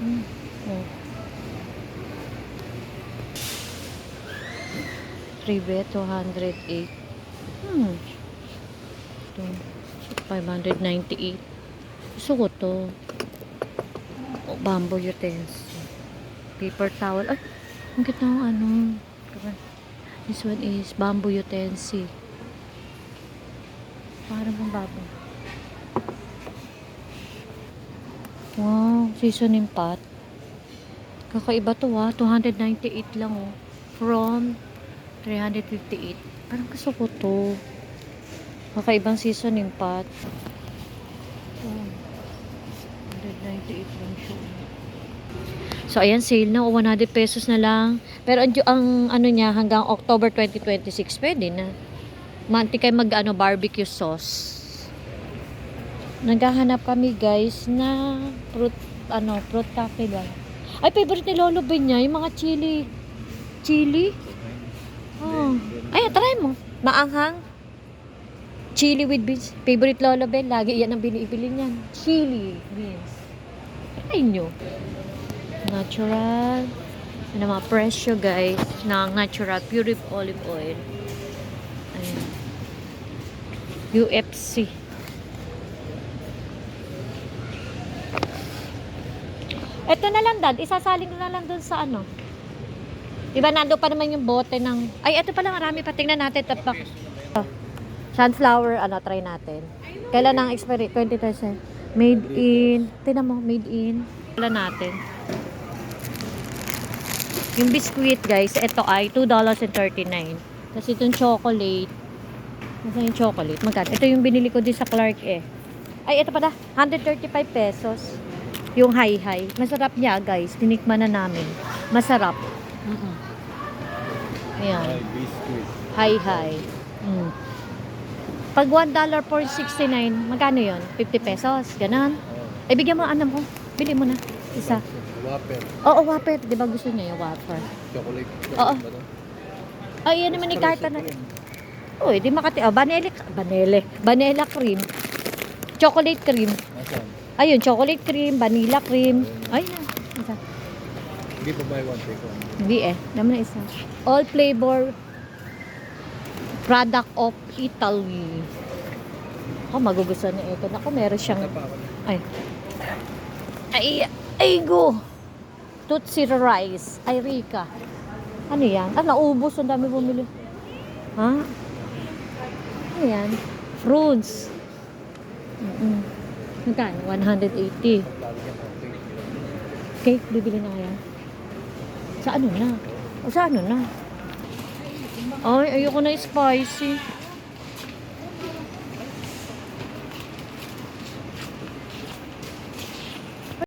Oh. 3 bet, 208. Ito. 598. Gusto ko to. Oh, bamboo utensil. Paper towel. Ay, ang ganda ng ano. This one is bamboo utensil. Parang pang bamboo. Wow, seasoning pot. Kakaiba to 298 lang oh. From 358. Parang gusto ko to. Kakaibang seasoning pot. Oh, 198 lang siya. So, ayan, sale na. 100 pesos na lang. Pero ang ano niya, hanggang October 2026, pwede na. Manti kayo barbecue sauce. Naghahanap kami, guys, na fruit cafe lang. Ay, favorite ni Lolo Ben niya, yung mga chili. Chili? Oh. Ay, try mo. Maanghang. Chili with beans. Favorite Lolo Ben, lagi yan ang binibili niyan. Chili beans. Try nyo. Natural. Ano mga presyo, guys, ng natural pure olive oil. Ayan. UFC. Ito na lang, Dad. Isasaling na lang dun sa ano. Diba, nando pa naman yung bote ng... Ay, ito pala, marami pa. Tingnan natin. Sunflower, try natin. Kailan ang expiry? 20%. Made in... Tingnan mo, made in... Kailan natin. Yung biscuit, guys, ito ay $2.39. Tapos itong chocolate. Nasaan yung chocolate? Magkano? Ito yung binili ko din sa Clark eh. Ay, ito pala. 135 pesos. Yung high. Masarap niya, guys. Tinikman na namin. Masarap. Ayan. High. Pag $1 for 69, magkano yun? 50 pesos. Ganon. Ay, bigyan mo anak mo. Bili mo na. Isa. Whopper. Oo, Whopper. Di ba gusto niya yung Whopper? Chocolate. Oo. Ay, yan naman ni Carta na. Uy, di makati. Oh, vanilla cream. Chocolate cream. Nasaan? Ayun, chocolate cream, vanilla cream. Ay, isa. Hindi pa buy one, take one. Hindi eh. Naman na isa. All flavor product of Italy. Oh, magugustuhan na ito. Naku, meron siyang... Ay, go! Tootsie Rice. Ay, Rika. Ano yan? Naubos. Ang dami bumili. Ha? Ano yan? Fruits. Magkano? 180. Okay, bibili na kaya. Sa ano na? Ay, ayoko na spicy.